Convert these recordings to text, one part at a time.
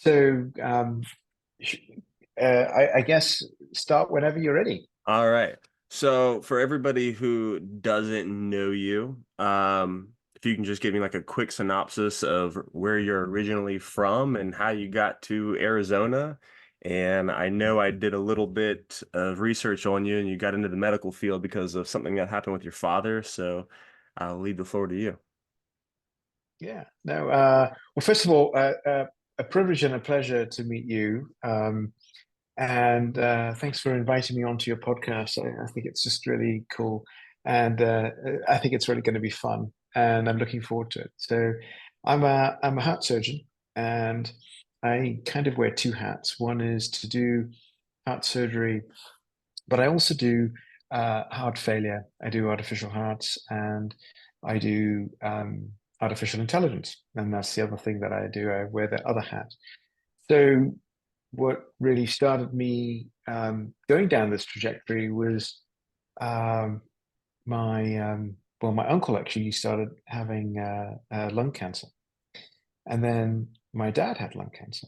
So, sh- I guess start whenever you're ready. All right. So for everybody who doesn't know you, if you can just give me like a quick synopsis of where you're originally from and how you got to Arizona. And I know I did a little bit of research on you and you got into the medical field because of something that happened with your father. So I'll leave the floor to you. Yeah. No. Well, first of all, a privilege and a pleasure to meet you. And thanks for inviting me onto your podcast. I think it's just really cool, and I think it's really going to be fun. And I'm looking forward to it. So, I'm a heart surgeon, and I kind of wear two hats. One is to do heart surgery, but I also do heart failure. I do artificial hearts, and I do artificial intelligence, and that's the other thing that I do. I wear the other hat. So what really started me going down this trajectory was um, my my uncle actually started having lung cancer, and then my dad had lung cancer,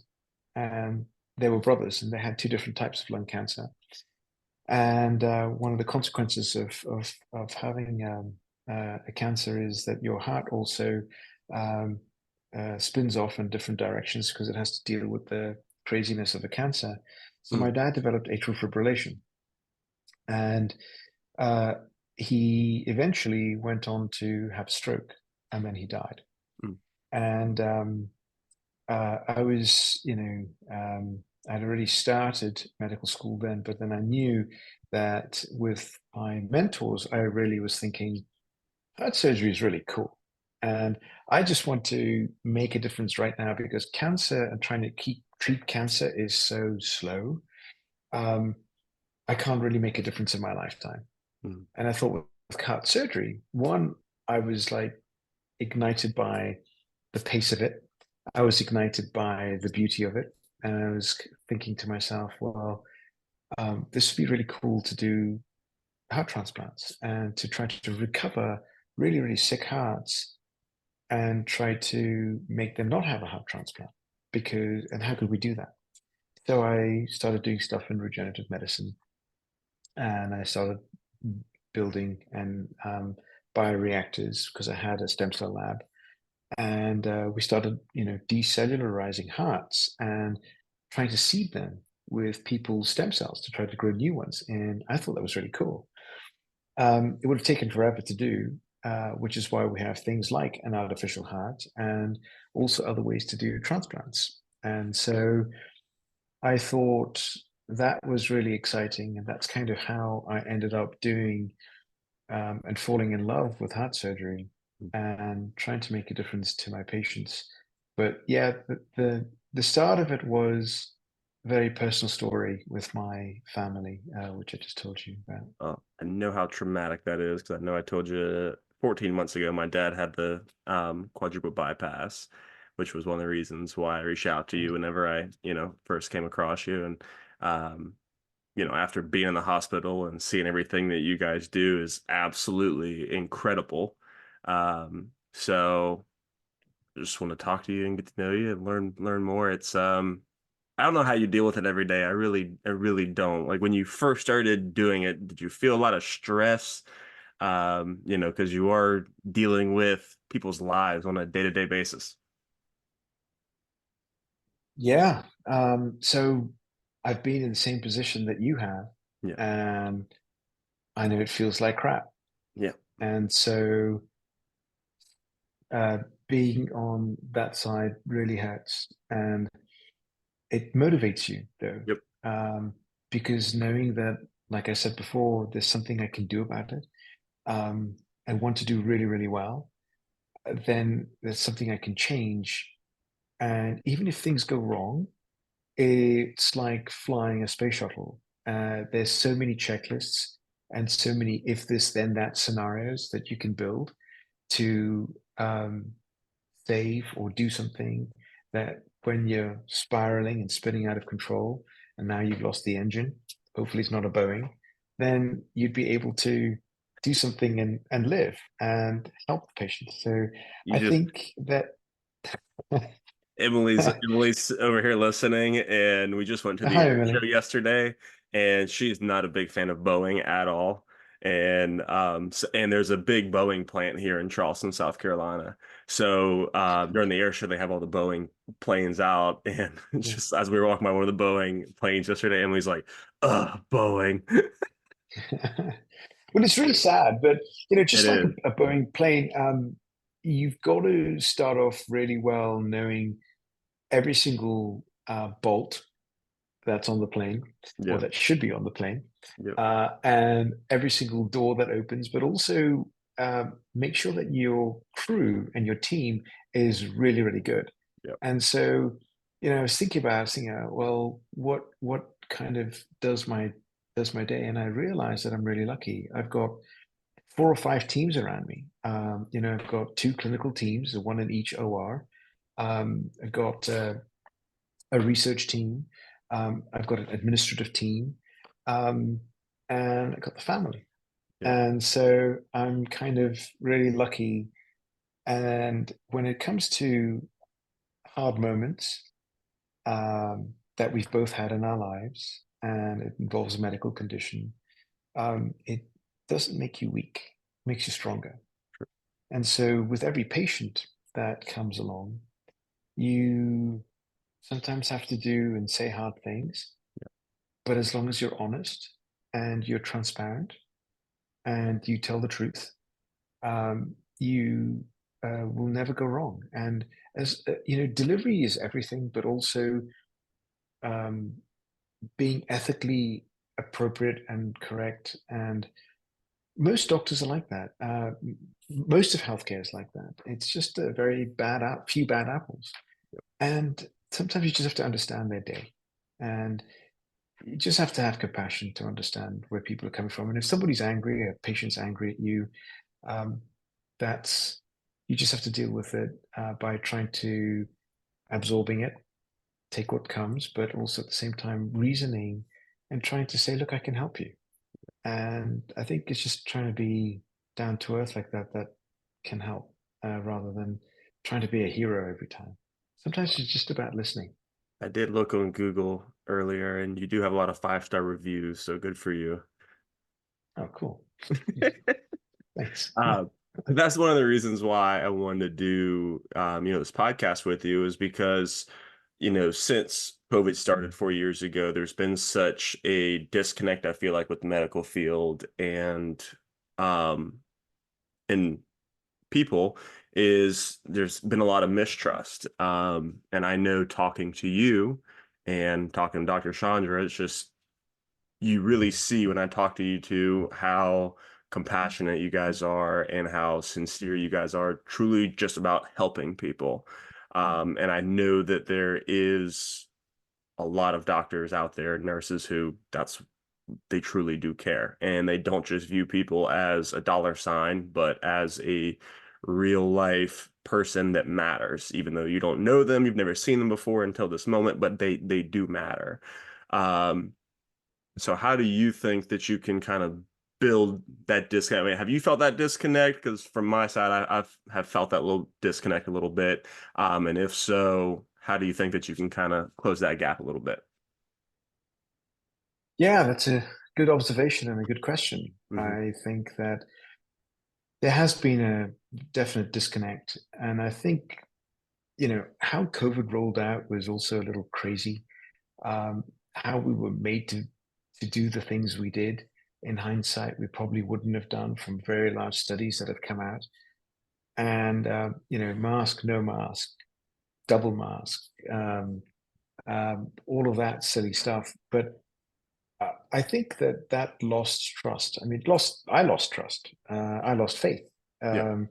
and they were brothers, and they had two different types of lung cancer. And one of the consequences of having a cancer is that your heart also um, spins off in different directions because it has to deal with the craziness of the cancer. So Mm, my dad developed atrial fibrillation, and uh, he eventually went on to have a stroke, and then he died. mm, And I was, I'd already started medical school then, but then I knew that with my mentors, I really was thinking heart surgery is really cool. And I just want to make a difference right now because cancer and trying to treat cancer is so slow. Um, I can't really make a difference in my lifetime. mm. And I thought with heart surgery, one, I was like ignited by the pace of it. I was ignited by the beauty of it. And I was thinking to myself, well, this would be really cool to do heart transplants and to try to recover really, really sick hearts and try to make them not have a heart transplant. And how could we do that? So I started doing stuff in regenerative medicine and I started building and bioreactors because I had a stem cell lab. And we started, decellularizing hearts and trying to seed them with people's stem cells to try to grow new ones. And I thought that was really cool. It would have taken forever to do, which is why we have things like an artificial heart and also other ways to do transplants. And so I thought that was really exciting. And that's kind of how I ended up doing and falling in love with heart surgery and trying to make a difference to my patients. But yeah, the start of it was a very personal story with my family, which I just told you about. I know how traumatic that is because I know I told you 14 months ago my dad had the quadruple bypass, which was one of the reasons why I reached out to you whenever I, first came across you. And um, after being in the hospital and seeing everything that you guys do is absolutely incredible. So I just want to talk to you and get to know you and learn more. It's I don't know how you deal with it every day. I really don't. Like when you first started doing it, did you feel a lot of stress? Because you are dealing with people's lives on a day-to-day basis. Yeah. So I've been in the same position that you have, Yeah. and I know it feels like crap. Yeah. And so uh, being on that side really hurts. And it motivates you though, Yep. um, because knowing that, like I said before, there's something I can do about it. I want to do really, really well. Then there's something I can change. And even if things go wrong, it's like flying a space shuttle. There's so many checklists and so many if this, then that scenarios that you can build to save or do something that when you're spiraling and spinning out of control, and now you've lost the engine, hopefully it's not a Boeing, then you'd be able to do something and live and help the patient. So You I just think that Emily's over here listening, and we just went to the Hi, air show Emily. yesterday, and she's not a big fan of Boeing at all. And there's a big Boeing plant here in Charleston, South Carolina. So during the air show, they have all the Boeing planes out, and Yeah. just as we were walking by one of the Boeing planes yesterday, Emily's like, "Ugh, Boeing." Well, it's really sad, but It just like is. a Boeing plane, you've got to start off really well knowing every single bolt that's on the plane or Yep. that should be on the plane, Yep. and every single door that opens, but also make sure that your crew and your team is really, really good. Yep. And so, I was thinking about, well, what kind of does my day? And I realized that I'm really lucky. I've got 4 or 5 teams around me. I've got 2 clinical teams, one in each OR. I've got a research team. I've got an administrative team, um, and I've got the family. Yep. And so I'm kind of really lucky. And when it comes to hard moments that we've both had in our lives, and it involves a medical condition, it doesn't make you weak, it makes you stronger. And so with every patient that comes along, you sometimes have to do and say hard things, but as long as you're honest and you're transparent and you tell the truth, you will never go wrong. And as delivery is everything, but also um, being ethically appropriate and correct. And most doctors are like that. Most of healthcare is like that. It's just a very few bad apples. And sometimes you just have to understand their day. And you just have to have compassion to understand where people are coming from. And if somebody's angry, a patient's angry at you, um, that's you just have to deal with it by trying to absorbing it, take what comes, but also at the same time reasoning and trying to say, look, I can help you. And I think it's just trying to be down to earth like that that can help rather than trying to be a hero every time. Sometimes it's just about listening. I did look on Google earlier, and you do have a lot of 5-star reviews, so good for you. Oh, cool. Thanks. Uh, that's one of the reasons why I wanted to do, this podcast with you is because, since COVID started 4 years ago, there's been such a disconnect, I feel like, with the medical field um, and people is there's been a lot of mistrust. And I know talking to you and talking to Dr. Chandra, it's just you really see when I talk to you two how compassionate you guys are and how sincere you guys are, truly just about helping people. And I know that there is a lot of doctors out there, nurses who they truly do care and they don't just view people as a dollar sign, but as a real life person that matters, even though you don't know them, you've never seen them before until this moment, but they do matter. Um, so how do you think that you can kind of build that disconnect? I mean, have you felt that disconnect? Because from my side, I've have felt that little disconnect a little bit. And if so, how do you think that you can kind of close that gap a little bit? Yeah, that's a good observation and a good question. Hmm. I think that there has been a definite disconnect. And I think, how COVID rolled out was also a little crazy. How we were made to do the things we did in hindsight, we probably wouldn't have done from very large studies that have come out. And, mask, no mask, double mask, all of that silly stuff. But I think that lost trust. I mean, I lost trust. I lost faith Yeah. um,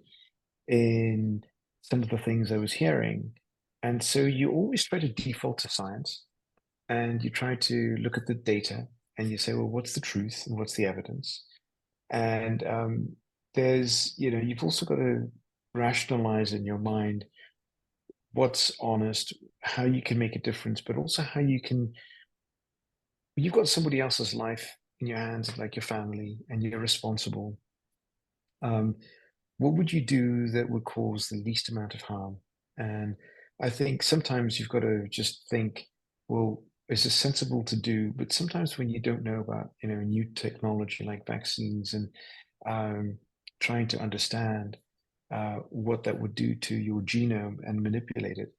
in some of the things I was hearing. And so you always try to default to science and you try to look at the data and you say, well, what's the truth and what's the evidence? And you've also got to rationalize in your mind what's honest, how you can make a difference, but also how you've got somebody else's life in your hands, like your family, and you're responsible. Um, what would you do that would cause the least amount of harm? And I think sometimes you've got to just think, well, is this sensible to do? But sometimes when you don't know about, new technology like vaccines and um, trying to understand what that would do to your genome and manipulate it,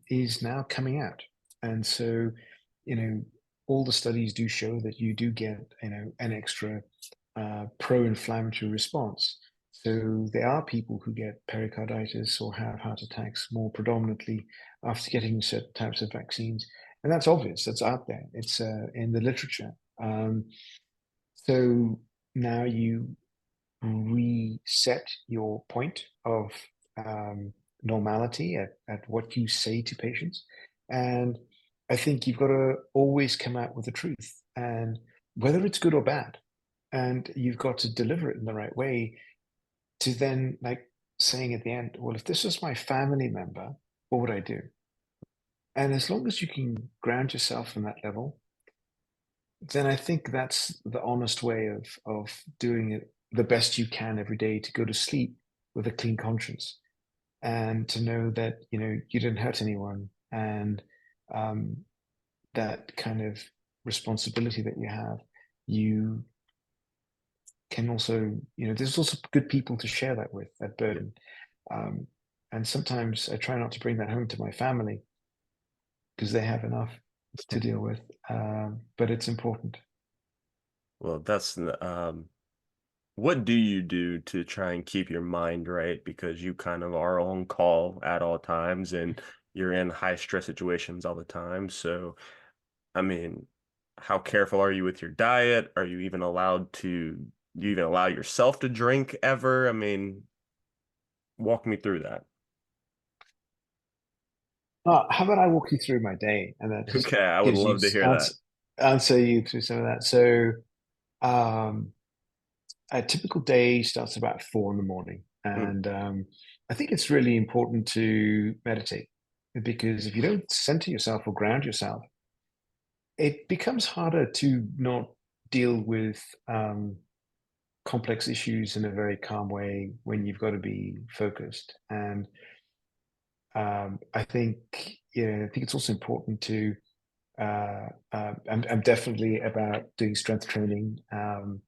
is now coming out. And so, you know, all the studies do show that you do get, an extra pro-inflammatory response. So there are people who get pericarditis or have heart attacks more predominantly after getting certain types of vaccines. And that's obvious, that's out there, it's in the literature. So now you reset your point of normality at what you say to patients. And I think you've got to always come out with the truth, and whether it's good or bad. And you've got to deliver it in the right way to then, like, saying at the end, well, if this was my family member, what would I do? And as long as you can ground yourself on that level, then I think that's the honest way of doing it the best you can every day, to go to sleep with a clean conscience and to know that you didn't hurt anyone, and um, that kind of responsibility that you have, you can also, there's also good people to share that with, that burden. um, and sometimes I try not to bring that home to my family because they have enough to deal with, but it's important. Well, what do you do to try and keep your mind right? Because you kind of are on call at all times and you're in high stress situations all the time. So, I mean, how careful are you with your diet? Are you even allowed to, do you even allow yourself to drink ever? I mean, walk me through that. How about I walk you through my day, and that just Okay, I would gives you love to hear that. answer you through some of that. So, um, a typical day starts about 4 in the morning, Mm, and I think it's really important to meditate, because if you don't center yourself or ground yourself, it becomes harder to not deal with complex issues in a very calm way when you've got to be focused. And I think, I think it's also important to. I'm definitely about doing strength training. I'm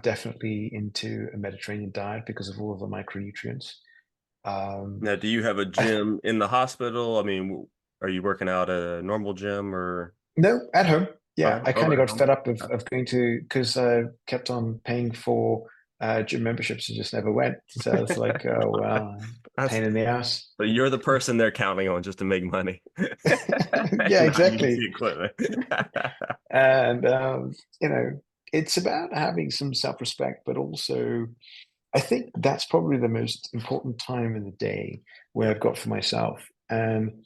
definitely into a Mediterranean diet because of all of the micronutrients. Um, Now, do you have a I, gym in the hospital? I mean, are you working out at a normal gym or no, at home. Yeah, oh, I kind of at got home? fed up of going to, because I kept on paying for gym memberships and just never went. So I was like, oh, well, That's pain in the ass. so you're the person they're counting on just to make money, Yeah, not use exactly. the equipment. And, it's about having some self-respect, but also I think that's probably the most important time in the day where Yeah. I've got for myself. And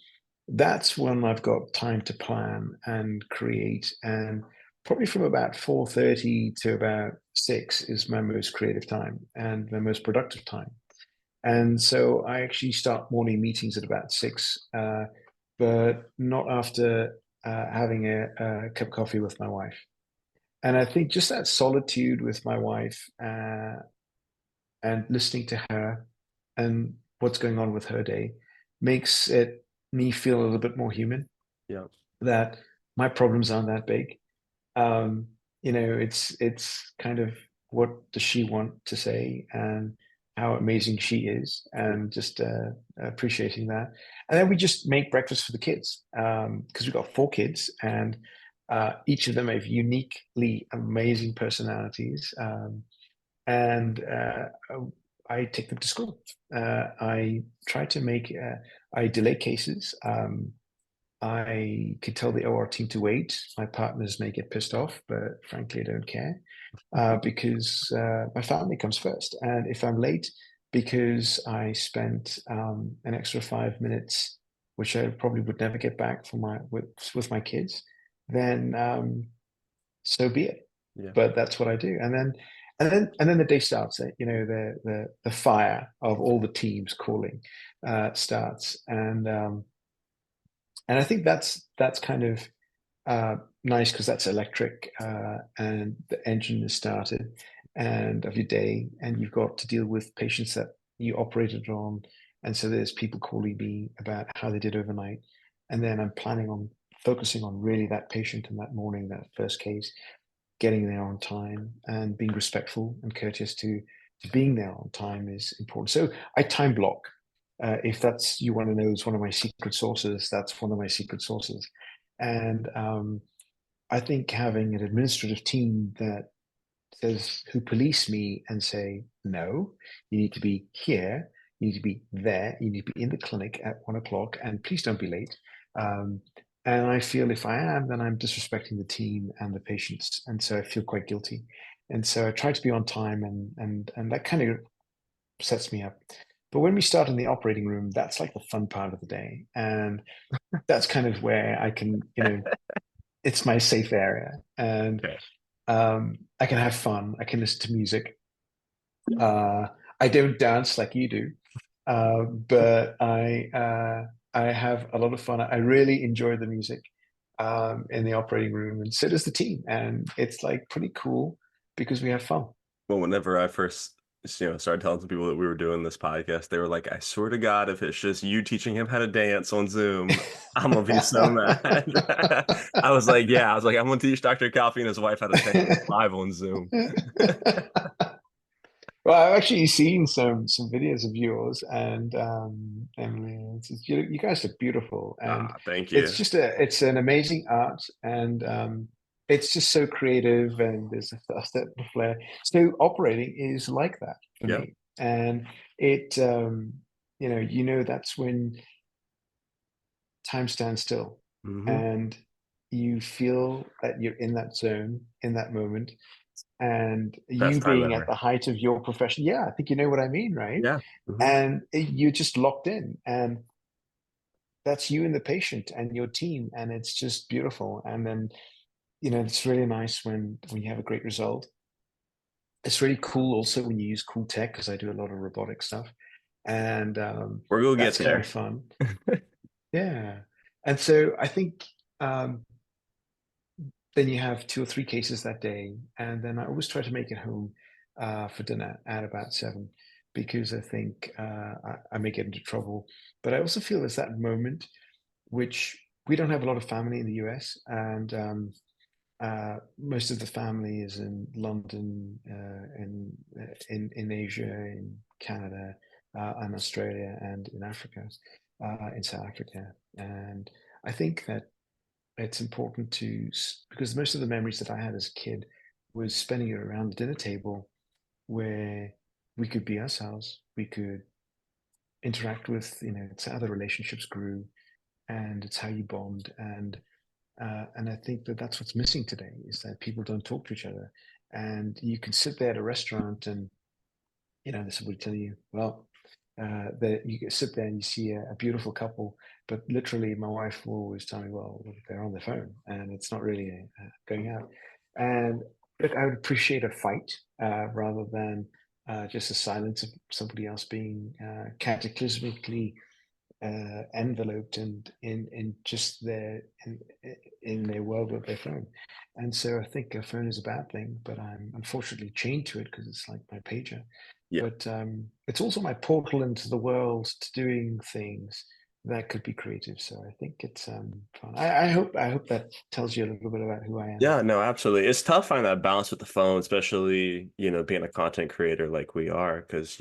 that's when I've got time to plan and create. And probably from about 4:30 to about 6 is my most creative time and my most productive time. And so I actually start morning meetings at about 6, but not after having a cup of coffee with my wife. And I think just that solitude with my wife, and listening to her and what's going on with her day, makes it me feel a little bit more human, Yeah. that my problems aren't that big. um it's kind of, what does she want to say and how amazing she is, and just appreciating that. And then we just make breakfast for the kids, because we've got 4 kids, and each of them have uniquely amazing personalities. And I take them to school. I try to make, I delay cases. I could tell the OR team to wait. My partners may get pissed off, but frankly, I don't care, because my family comes first. And if I'm late because I spent an extra 5 minutes, which I probably would never get back from with my kids, then so be it. Yeah. But that's what I do. And then the day starts. The fire of all the teams calling starts, and I think that's kind of nice, because that's electric, and the engine is started, and of your day, and you've got to deal with patients that you operated on And so there's people calling me about how they did overnight. And then I'm planning on focusing on really that patient in that morning, that first case, getting there on time and being respectful and courteous to being there on time is important. So I time block. If that's you want to know is one of my secret sources, that's one of my secret sources. And I think having an administrative team that says who police me and say, no, you need to be here, you need to be there, you need to be in the clinic at 1 o'clock, and please don't be late. Um, and I feel if I am, then I'm disrespecting the team and the patients, and so I feel quite guilty. And so I try to be on time, and that kind of sets me up. But when we start in the operating room, that's like the fun part of the day, and that's kind of where I can, it's my safe area, and Okay. I can have fun. I can listen to music. I don't dance like you do, but I have a lot of fun. I really enjoy the music in the operating room, and so does the team. And it's like pretty cool because we have fun. Well, whenever I first, started telling some people that we were doing this podcast, they were like, "I swear to God, if it's just you teaching him how to dance on Zoom, I'm gonna be so mad." I was like, "Yeah," I was like, "I'm gonna teach Dr. Khalpey and his wife how to dance live on Zoom." Well, I've actually seen some videos of yours, and Emily, you guys are beautiful, and Ah, thank it's you. just it's an amazing art, and it's just so creative, and there's a certain flair. So operating is like that for Yep. me, and it that's when time stands still, Hmm. and you feel that you're in that zone, in that moment, and you Best time being at ever. the height of your profession. Yeah, I think you know what I mean, right? Yeah. Hmm. And you're just locked in, and that's you and the patient and your team, and it's just beautiful. And then it's really nice when you have a great result. It's really cool also when you use cool tech, because I do a lot of robotic stuff, and We're gonna get that's kind of there. fun. Yeah, and so I think um, then you have 2 or 3 cases that day, and then I always try to make it home for dinner at about 7, because I think I may get into trouble. But I also feel there's that moment which we don't have a lot of family in the US, and most of the family is in London, in Asia, in Canada, and Australia, and in Africa, in South Africa. And I think that it's important because most of the memories that I had as a kid was spending it around the dinner table, where we could be ourselves, we could interact with, it's how the relationships grew, and it's how you bond. And I think that that's what's missing today, is that people don't talk to each other. And you can sit there at a restaurant, and this will tell you, well, that you can sit there and you see a beautiful couple, but literally my wife will always tell me, well, they're on their phone and it's not really going out. And look, I would appreciate a fight rather than just the silence of somebody else being cataclysmically enveloped and in just in their world with their phone. And so I think a phone is a bad thing, but I'm unfortunately chained to it because it's like my pager. Yeah. But it's also my portal into the world to doing things that could be creative. So I think it's fun. I hope that tells you a little bit about who I am. Yeah, no, absolutely. It's tough finding that balance with the phone, especially, being a content creator like we are, because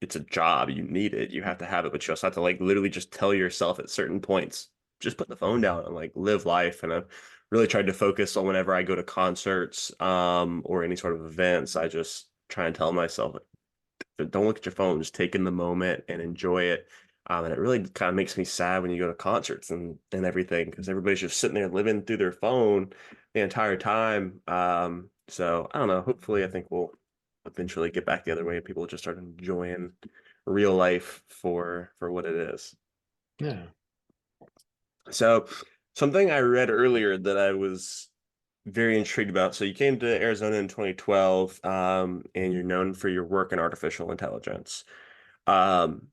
it's a job, you need it, you have to have it, but you also have to like literally just tell yourself at certain points, just put the phone down and like live life. And I've really tried to focus on whenever I go to concerts, or any sort of events, I just try and tell myself, like, don't look at your phone, just take in the moment and enjoy it. And it really kind of makes me sad when you go to concerts and everything, because everybody's just sitting there living through their phone the entire time. So I don't know. Hopefully, I think we'll eventually get back the other way and people just start enjoying real life for what it is. Yeah. So something I read earlier that I was very intrigued about. So you came to Arizona in 2012, and you're known for your work in artificial intelligence. Um,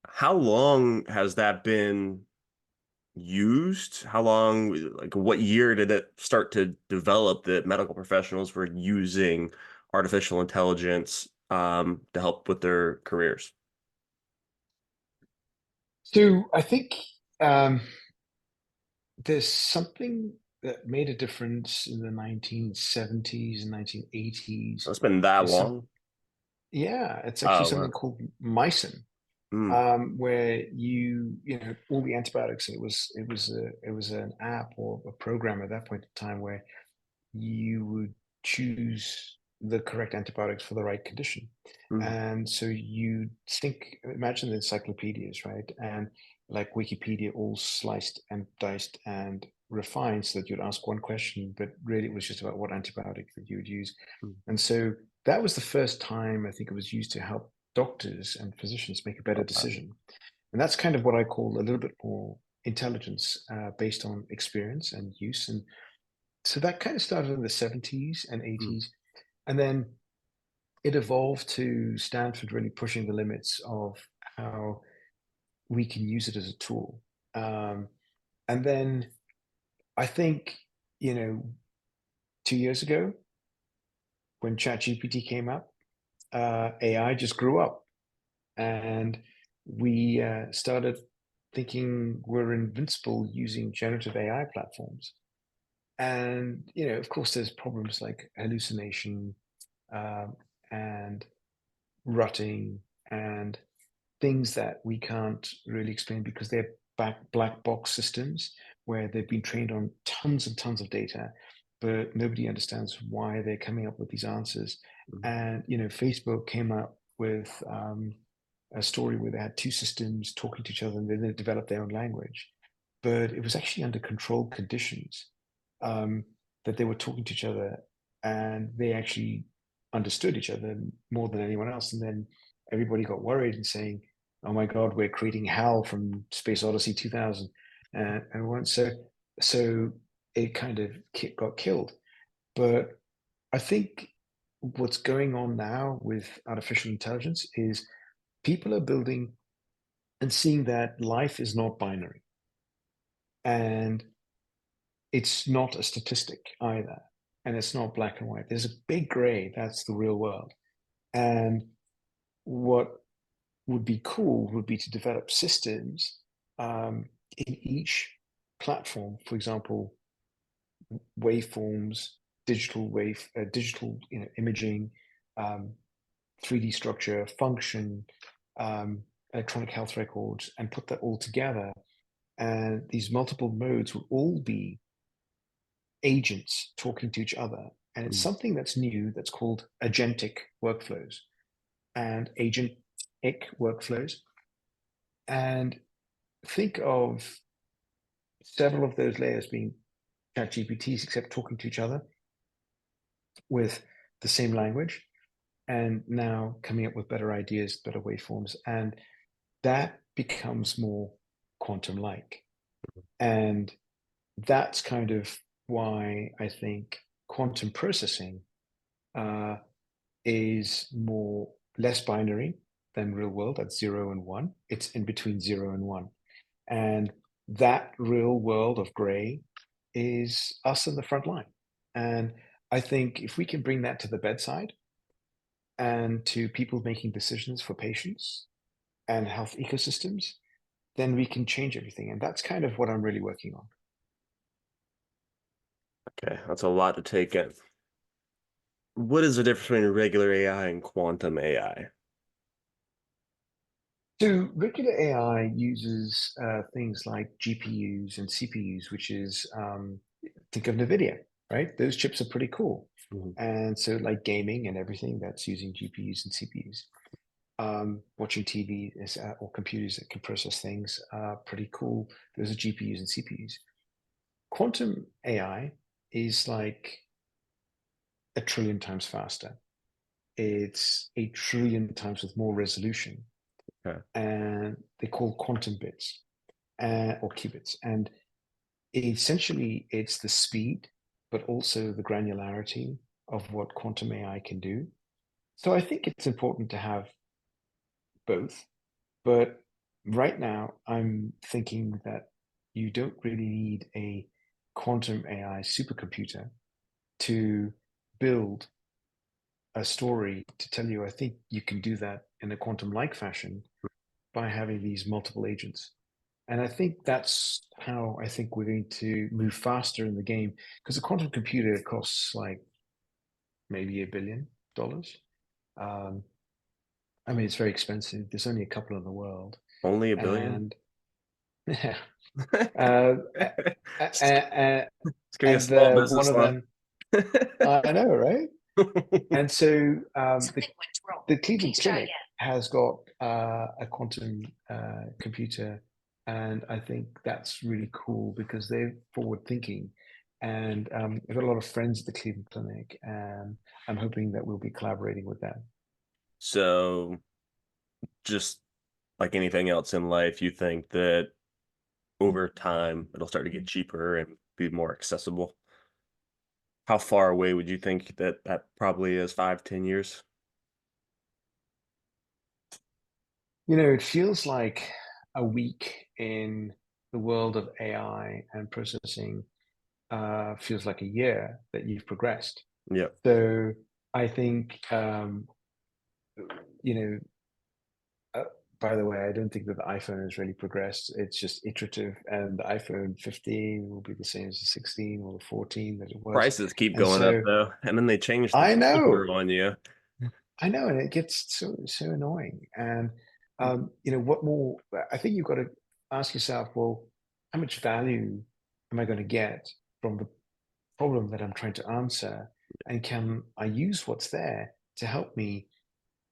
how long has that been used? How long, like what year did it start to develop that medical professionals were using artificial intelligence to help with their careers? So I think um, there's something that made a difference in the 1970s and 1980s. It's been that Is some, long. yeah, it's actually Oh, something wow. called mycin, Mm, where you know, all the antibiotics. It was an app or a program at that point in time where you would choose the correct antibiotics for the right condition. mm, And so you imagine the encyclopedias, right? And like Wikipedia, all sliced and diced and refined so that you'd ask one question, but really it was just about what antibiotic that you would use. mm. And so that was the first time I think it was used to help doctors and physicians make a better Okay. decision. And that's kind of what I call a little bit more intelligence based on experience and use. And so that kind of started in the 70s and Mm, 80s. And then it evolved to Stanford really pushing the limits of how we can use it as a tool. Um, and then I think, you know, 2 years ago when ChatGPT came up, AI just grew up and we started thinking we're invincible using generative AI platforms. And, you know, of course, there's problems like hallucination um, and rutting and things that we can't really explain because they're black box systems where they've been trained on tons and tons of data, but nobody understands why they're coming up with these answers. mm, And you know, Facebook came up with a story where they had two systems talking to each other, and then they developed their own language, but it was actually under controlled conditions um, that they were talking to each other, and they actually understood each other more than anyone else. And then everybody got worried and saying, "Oh my God, we're creating HAL from Space Odyssey 2000," and once so it kind of got killed. But I think what's going on now with artificial intelligence is people are building and seeing that life is not binary and it's not a statistic either, and it's not black and white. There's a big gray. That's the real world. And what would be cool would be to develop systems in each platform. For example, waveforms, digital imaging, um, 3D structure, function, um, electronic health records, and put that all together. And these multiple modes will all be agents talking to each other. And it's mm. something that's new that's called agentic workflows and agentic workflows. And think of several of those layers being chat GPTs, except talking to each other with the same language and now coming up with better ideas, better waveforms. And that becomes more quantum like. And that's kind of why I think quantum processing uh, is less binary than real world at 0 and 1. It's in between 0 and 1. And that real world of gray is us in the front line. And I think if we can bring that to the bedside and to people making decisions for patients and health ecosystems, then we can change everything. And that's kind of what I'm really working on. Okay, that's a lot to take in. What is the difference between regular AI and quantum AI? So regular AI uses things like GPUs and CPUs, which is think of NVIDIA, right? Those chips are pretty cool. Mhm. And so like gaming and everything that's using GPUs and CPUs. Watching TV or computers that can process things are pretty cool. Those are GPUs and CPUs. Quantum AI is like a trillion times faster. It's a trillion times with more resolution. Okay. And they call quantum bits or qubits. And essentially, it's the speed, but also the granularity of what quantum AI can do. So I think it's important to have both. But right now, I'm thinking that you don't really need a quantum AI supercomputer to build a story to tell you. I think you can do that in a quantum like fashion by having these multiple agents. And I think that's how I think we're going to move faster in the game because a quantum computer costs like maybe $1 billion. Um, I mean, it's very expensive. There's only a couple in the world, Only a billion? and yeah, uh, It's gonna be a and small one business of loan. them, I know, right? And so the Cleveland Clinic has got a quantum computer, and I think that's really cool because they're forward thinking. And I've got a lot of friends at the Cleveland Clinic, and I'm hoping that we'll be collaborating with them. So, just like anything else in life, you think that over time it'll start to get cheaper and be more accessible? How far away would you think that that probably is? 5, 10 years? It feels like a week in the world of AI and processing feels like a year that you've progressed. Yep. So I think, you know, uh, by the way, I don't think that the iPhone has really progressed. It's just iterative, and the iPhone 15 will be the same as the 16 or the 14 that it was. Prices keep And going up so though, and then they change the I paper know, on you. I know, and it gets so annoying. And what more? I think you've got to ask yourself, well, how much value am I going to get from the problem that I'm trying to answer, and can I use what's there to help me?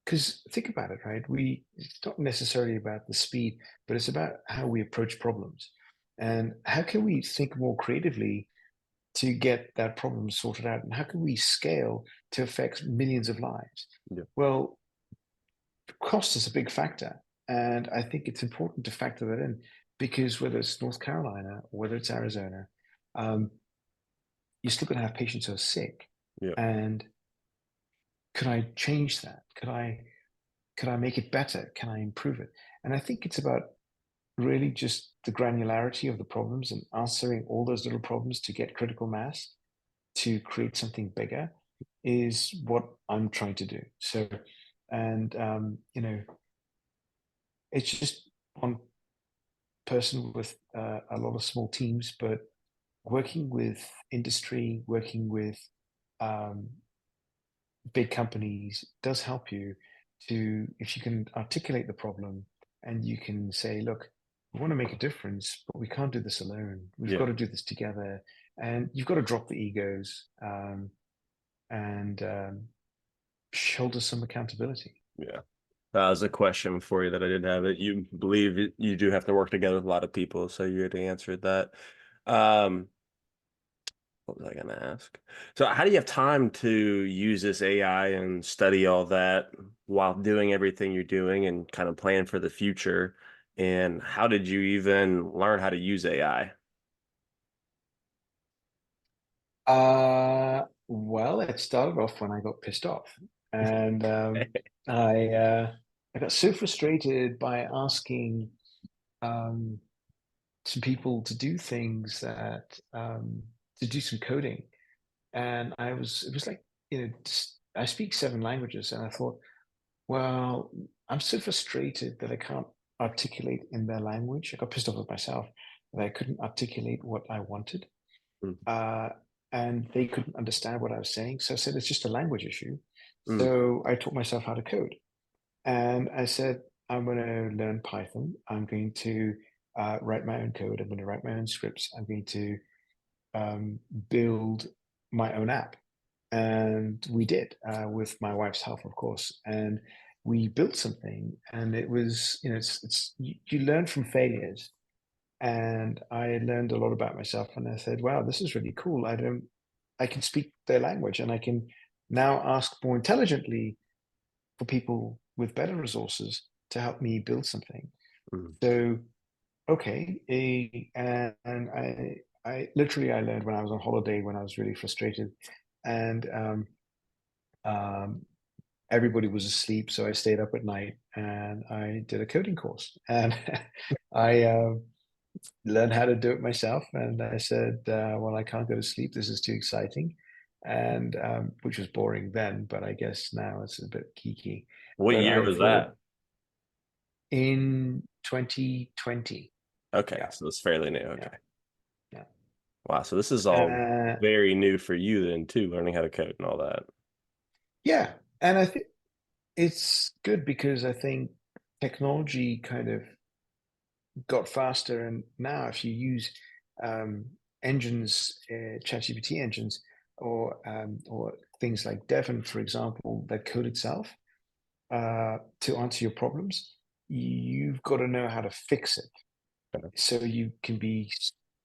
Because think about it, right? It's not necessarily about the speed, but it's about how we approach problems, and how can we think more creatively to get that problem sorted out, and how can we scale to affect millions of lives? Yeah. Well, cost is a big factor. And I think it's important to factor that in because whether it's North Carolina or whether it's Arizona, um, you're still going to have patients who are sick. Yeah. And could I change that? Could I make it better? Can I improve it? And I think it's about really just the granularity of the problems and answering all those little problems to get critical mass to create something bigger is what I'm trying to do. So, and it's just one person with a lot of small teams, but working with industry, working with um, big companies does help you to, if you can articulate the problem and you can say, look, we want to make a difference, but we can't do this alone. We've Yeah. got to do this together. And you've got to drop the egos and shoulder some accountability. Yeah. That was a question for you that I didn't have it. You believe you do have to work together with a lot of people, so you already answered that. Um, what was I going to ask? So, how do you have time to use this AI and study all that while doing everything you're doing and kind of plan for the future? And how did you even learn how to use AI? Well, it started off when I got pissed off, and I got so frustrated by asking um, some people to do things that to do some coding, and it was like I speak 7 languages, and I thought, well, I'm so frustrated that I can't articulate in their language. I got pissed off with myself that I couldn't articulate what I wanted Mm, uh, and they couldn't understand what I was saying. So I said, it's just a language issue. mm, So I taught myself how to code. And I said, I'm going to learn Python. I'm going to write my own code. I'm going to write my own scripts. I'm going to build my own app. And we did with my wife's help, of course. And we built something. And it was, you learn from failures and I learned a lot about myself. And I said, "Wow, this is really cool. I can speak their language, and I can now ask more intelligently for people with better resources to help me build something." mm. So, okay, and I literally I learned when I was on holiday when I was really frustrated, and um, everybody was asleep, so I stayed up at night and I did a coding course, and I. Learn how to do it myself. And I said, well, I can't go to sleep. This is too exciting. And which was boring then, but I guess now it's a bit geeky. What But year I was thought that? in 2020, Okay, Yeah, so it's fairly new. yeah, Okay. yeah. Wow. So this is all Uh, very new for you then too, learning how to code and all that. yeah, and I think it's good because I think technology kind of got faster, and now if you use um, engines, ChatGPT engines, or things like Devon, for example, that code itself to answer your problems, you've got to know how to fix it. Okay. So you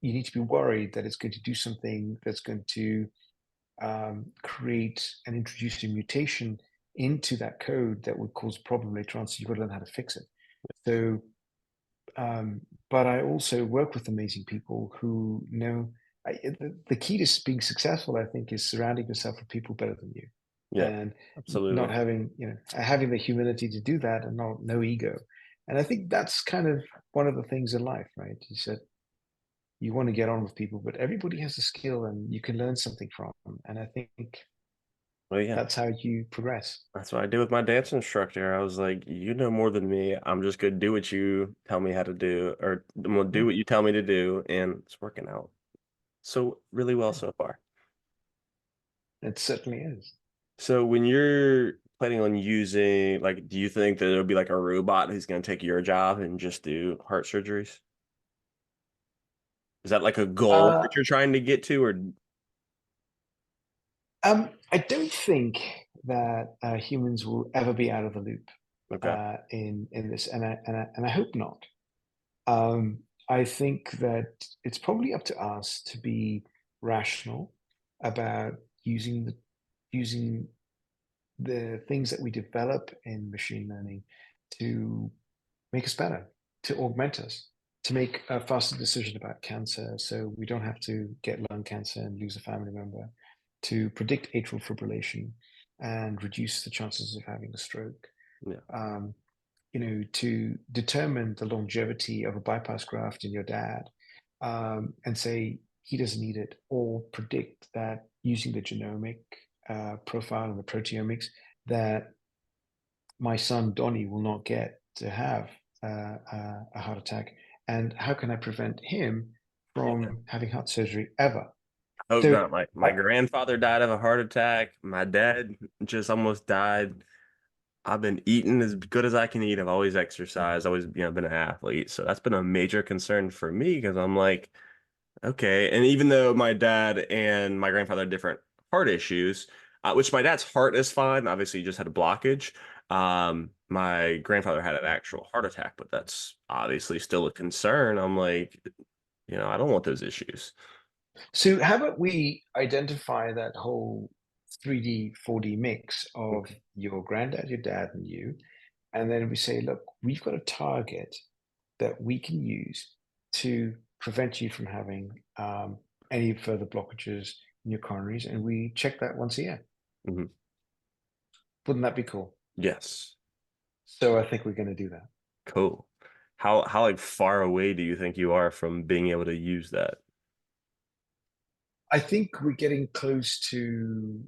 need to be worried that it's going to do something that's going to create and introduce a mutation into that code that would cause a problem later on. So you've got to learn how to fix it. So, um, but I also work with amazing people who know. The key to being successful, I think, is surrounding yourself with people better than you, Yeah, and not absolutely. having having the humility to do that, and no ego. And I think that's kind of one of the things in life, right? You said you want to get on with people, but everybody has a skill, and you can learn something from them. And I think Well, yeah, that's how you progress. that's what I did with my dance instructor. I was like, you know more than me. I'm just gonna do what you tell me how to do, or I'm gonna do Yeah, what you tell me to do, and it's working out so really well yeah, so far. it certainly is. So when you're planning on using, like, do you think that there'll be like a robot who's gonna take your job and just do heart surgeries? Is that like a goal Uh, that you're trying to get to, or I don't think that humans will ever be out of the loop okay? in this, and I hope not. I think that it's probably up to us to be rational about using the things that we develop in machine learning to make us better, to augment us, to make a faster decision about cancer so we don't have to get lung cancer and lose a family member, to predict atrial fibrillation and reduce the chances of having a stroke, Yeah. um, to determine the longevity of a bypass graft in your dad, and say he doesn't need it, or predict that using the genomic profile and the proteomics that my son Donnie will not get to have a heart attack, and how can I prevent him from having heart surgery ever? Hope So, not. My I, grandfather died of a heart attack. My dad just almost died. I've been eating as good as I can eat. I've always exercised, always, been an athlete. So that's been a major concern for me because I'm like, okay. And even though my dad and my grandfather had different heart issues, which my dad's heart is fine. Obviously, he just had a blockage. My grandfather had an actual heart attack, but that's obviously still a concern. I'm like, I don't want those issues. so how about we identify that whole 3D, 4D mix of Okay. your granddad, your dad, and you, and then we say, look, we've got a target that we can use to prevent you from having any further blockages in your coronaries, and we check that once a year. Mhm. Wouldn't that be cool? Yes. So I think we're going to do that. Cool. How like far away do you think you are from being able to use that? I think we're getting close to.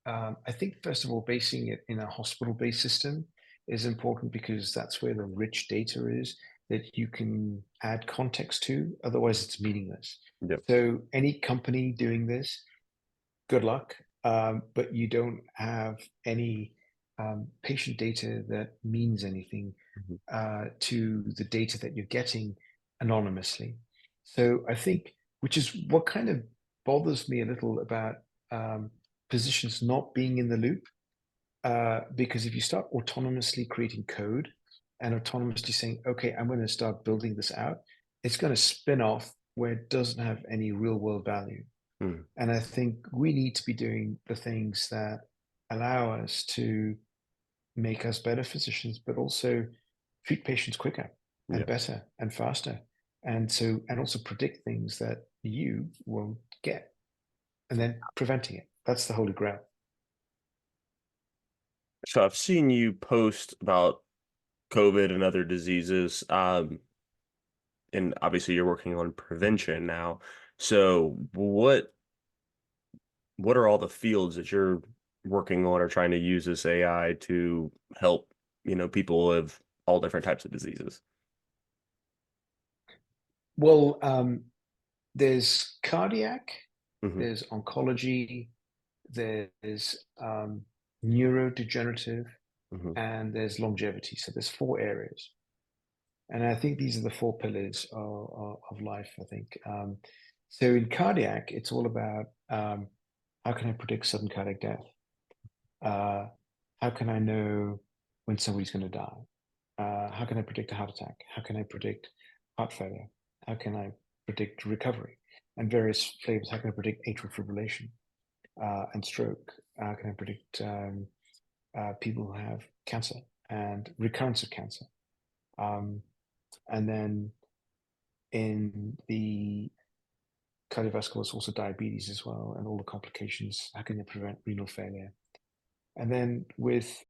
I think first of all, basing it in a hospital-based system is important because that's where the rich data is that you can add context to. Otherwise, it's meaningless. Yep. So any company doing this, good luck. But you don't have any patient data that means anything Mhm. to the data that you're getting anonymously. So I think, which is what kind of bothers me a little about um, physicians not being in the loop, because if you start autonomously creating code and autonomously saying, okay, I'm going to start building this out, it's going to spin off where it doesn't have any real world value. Mm. And I think we need to be doing the things that allow us to make us better physicians, but also treat patients quicker and Yeah. better and faster. And also predict things that you won't get and then preventing it. That's the holy grail. So I've seen you post about COVID and other diseases. And obviously you're working on prevention now. So what are all the fields that you're working on or trying to use this AI to help, people of all different types of diseases? Well, there's cardiac, Hmm. there's oncology, there's neurodegenerative, Hmm. and there's longevity. So there's four areas. And I think these are the four pillars of life, I think. So in cardiac, it's all about how can I predict sudden cardiac death? How can I know when somebody's going to die? How can I predict a heart attack? How can I predict heart failure? How can I predict recovery? And various flavors. How can I predict atrial fibrillation and stroke? How can I predict people who have cancer and recurrence of cancer? And then in the cardiovascular, it's also diabetes as well, and all the complications. How can you prevent renal failure? And then with